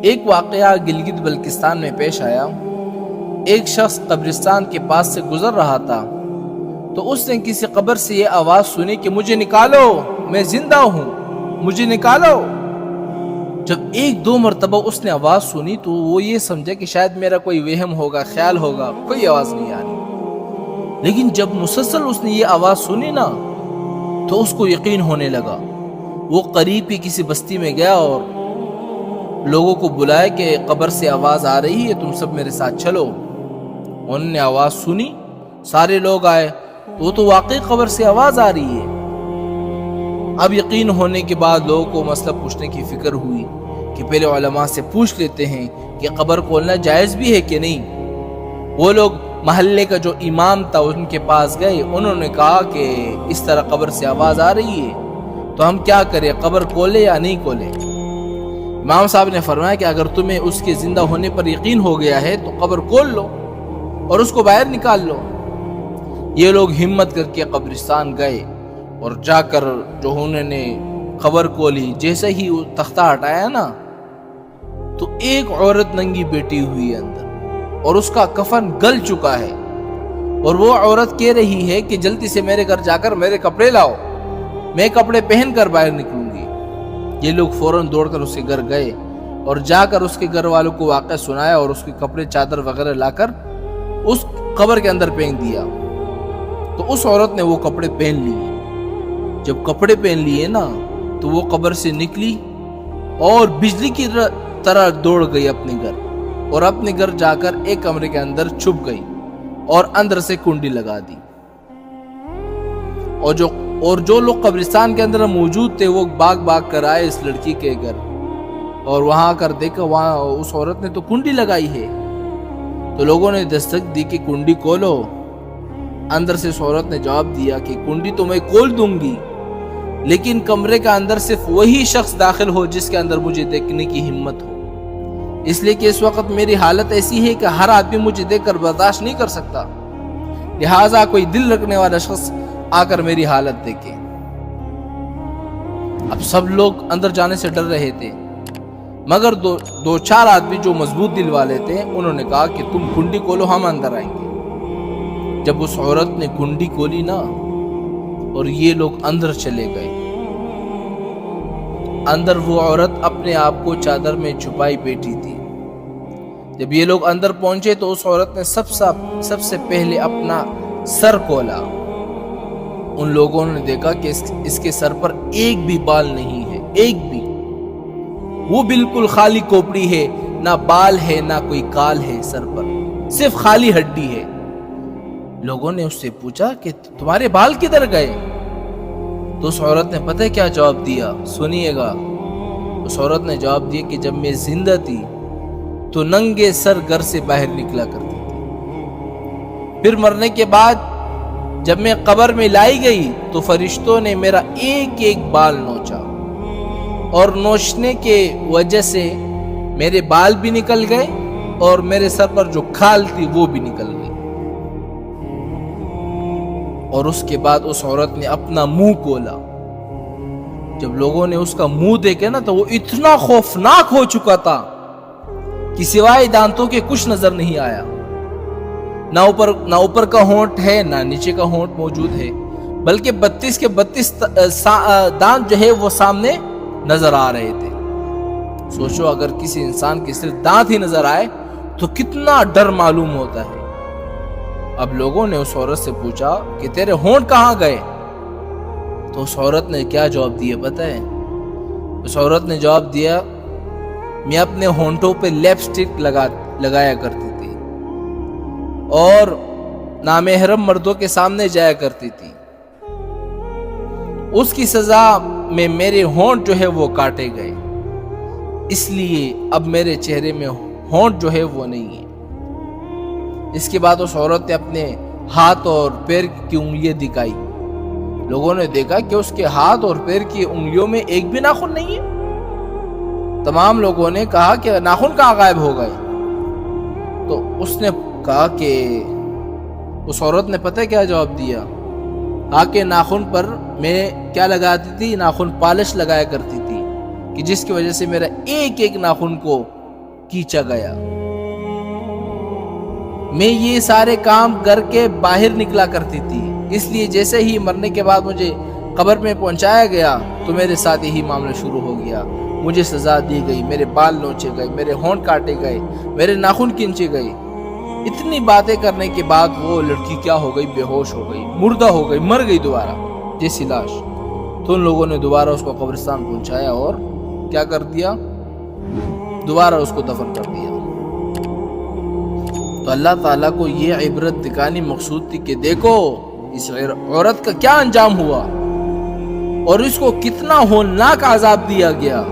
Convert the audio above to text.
ایک واقعہ گلگت بلتستان میں پیش آیا۔ ایک شخص قبرستان کے پاس سے گزر رہا تھا تو اس نے کسی قبر سے یہ آواز سنی کہ مجھے نکالو، میں زندہ ہوں، مجھے نکالو۔ جب ایک دو مرتبہ اس نے آواز سنی تو وہ یہ سمجھا کہ شاید میرا کوئی وہم ہوگا، خیال ہوگا، کوئی آواز نہیں آ رہی۔ لیکن جب مسلسل اس نے یہ آواز سنی نا تو اس کو یقین ہونے لگا۔ وہ قریب کی کسی بستی میں گیا اور لوگوں کو بلایا کہ قبر سے آواز آ رہی ہے، تم سب میرے ساتھ چلو۔ انہوں نے آواز سنی، سارے لوگ آئے تو واقعی قبر سے آواز آ رہی ہے۔ اب یقین ہونے کے بعد لوگوں کو مسئلہ پوچھنے کی فکر ہوئی کہ پہلے علماء سے پوچھ لیتے ہیں کہ قبر کھولنا جائز بھی ہے کہ نہیں۔ وہ لوگ محلے کا جو امام تھا ان کے پاس گئے، انہوں نے کہا کہ اس طرح قبر سے آواز آ رہی ہے تو ہم کیا کریں، قبر کھولے یا نہیں کھولے؟ امام صاحب نے فرمایا کہ اگر تمہیں اس کے زندہ ہونے پر یقین ہو گیا ہے تو قبر کھول لو اور اس کو باہر نکال لو۔ یہ لوگ ہمت کر کے قبرستان گئے اور جا کر جو انہوں نے قبر کھولی، جیسے ہی وہ تختہ ہٹایا نا تو ایک عورت ننگی بیٹھی ہوئی ہے اندر اور اس کا کفن گل چکا ہے، اور وہ عورت کہہ رہی ہے کہ جلدی سے میرے گھر جا کر میرے کپڑے لاؤ، میں کپڑے پہن کر باہر نکلوں گی۔ یہ لوگ فوراً دوڑ کر اس کے گھر گئے اور جا کر اس کے گھر والوں کو واقعہ سنایا اور اس کے کپڑے چادر وغیرہ لا کر اس قبر کے اندر پہن دیا۔ تو اس عورت نے وہ کپڑے پہن لیے۔ جب کپڑے پہن لیے نا تو وہ قبر سے نکلی اور بجلی کی طرح دوڑ گئی اپنے گھر، اور اپنے گھر جا کر ایک کمرے کے اندر چھپ گئی اور اندر سے کنڈی لگا دی۔ اور جو لوگ قبرستان کے اندر موجود تھے وہ بھاگ کر آئے اس لڑکی کے گھر، اور وہاں کر دیکھا وہاں اس عورت نے تو کنڈی لگائی ہے۔ تو لوگوں نے دستک دی کہ کنڈی کھولو۔ اندر سے اس عورت نے جواب دیا کہ کنڈی تو میں کھول دوں گی، لیکن کمرے کا اندر صرف وہی شخص داخل ہو جس کے اندر مجھے دیکھنے کی ہمت ہو، اس لیے کہ اس وقت میری حالت ایسی ہے کہ ہر آدمی مجھے دیکھ کر برداشت نہیں کر سکتا، لہٰذا کوئی دل رکھنے والا شخص آ کر میری حالت دیکھے۔ اب سب لوگ اندر جانے سے ڈر رہے تھے، مگر دو چار آدمی جو مضبوط دل والے تھے انہوں نے کہا کہ تم کنڈی کھولو، ہم اندر آئیں گے۔ جب اس عورت نے کنڈی کھولی نا اور یہ لوگ اندر چلے گئے، اندر وہ عورت اپنے آپ کو چادر میں چھپائی بیٹھی تھی۔ جب یہ لوگ اندر پہنچے تو اس عورت نے سب سے پہلے اپنا سر کھولا۔ ان لوگوں نے دیکھا کہ اس کے سر پر ایک بھی بال نہیں ہے، ایک بھی، وہ بالکل خالی کھوپڑی ہے، نہ بال ہے نہ کوئی کال ہے سر پر، صرف خالی ہڈی ہے۔ لوگوں نے اس سے پوچھا کہ تمہارے بال کدھر گئے؟ تو اس عورت نے پتہ کیا جواب دیا؟ سنیے گا۔ اس عورت نے جواب دیا کہ جب میں زندہ تھی تو ننگے سر گھر سے باہر نکلا کرتی تھی، پھر مرنے کے بعد جب میں قبر میں لائی گئی تو فرشتوں نے میرا ایک ایک بال نوچا، اور نوچنے کے وجہ سے میرے بال بھی نکل گئے اور میرے سر پر جو کھال تھی وہ بھی نکل گئی۔ اور اس کے بعد اس عورت نے اپنا منہ کھولا۔ جب لوگوں نے اس کا منہ دیکھا نا تو وہ اتنا خوفناک ہو چکا تھا کہ سوائے دانتوں کے کچھ نظر نہیں آیا، نہ اوپر کا ہونٹ ہے نہ نیچے کا ہونٹ موجود ہے، بلکہ 32 کے 32 دانت جو ہے وہ سامنے نظر آ رہے تھے۔ سوچو اگر کسی انسان کے صرف دانت ہی نظر آئے تو کتنا ڈر معلوم ہوتا ہے۔ اب لوگوں نے اس عورت سے پوچھا کہ تیرے ہونٹ کہاں گئے؟ تو اس عورت نے کیا جواب دیا پتہ ہے؟ اس عورت نے جواب دیا، میں اپنے ہونٹوں پہ لپسٹک لگایا کرتی تھی اور نامحرم مردوں کے سامنے جایا کرتی تھی، اس کی سزا میں میرے ہونٹ جو ہے وہ کاٹے گئے، اس لیے اب میرے چہرے میں ہونٹ جو ہے وہ نہیں ہے۔ اس کے بعد اس عورت نے اپنے ہاتھ اور پیر کی انگلیاں دکھائی۔ لوگوں نے دیکھا کہ اس کے ہاتھ اور پیر کی انگلیوں میں ایک بھی ناخن نہیں ہے۔ تمام لوگوں نے کہا کہ ناخن کہاں غائب ہو گئے؟ تو اس نے کہا کہ اس عورت نے پتہ کیا جواب دیا؟ کہ ناخن پر میں کیا لگاتی تھی؟ ناخن پالش لگایا کرتی تھی، کہ جس کی وجہ سے میرا ایک ایک ناخن کو کھینچا گیا۔ میں یہ سارے کام کر کے باہر نکلا کرتی تھی، اس لیے جیسے ہی مرنے کے بعد مجھے قبر میں پہنچایا گیا تو میرے ساتھ یہی معاملہ شروع ہو گیا۔ مجھے سزا دی گئی، میرے بال نوچے گئے، میرے ہونٹ کاٹے گئے، میرے ناخن کھینچے گئے۔ اتنی باتیں کرنے کے بعد وہ لڑکی کیا ہو گئی؟ بے ہوش ہو گئی، مردہ ہو گئی، مر گئی دوبارہ جیسی لاش۔ تو ان لوگوں نے دوبارہ اس کو قبرستان پہنچایا اور کیا کر دیا؟ دوبارہ اس کو دفن کر دیا۔ تو اللہ تعالیٰ کو یہ عبرت دکھانی مقصود تھی کہ دیکھو اس عورت کا کیا انجام ہوا اور اس کو کتنا ہولناک عذاب دیا گیا۔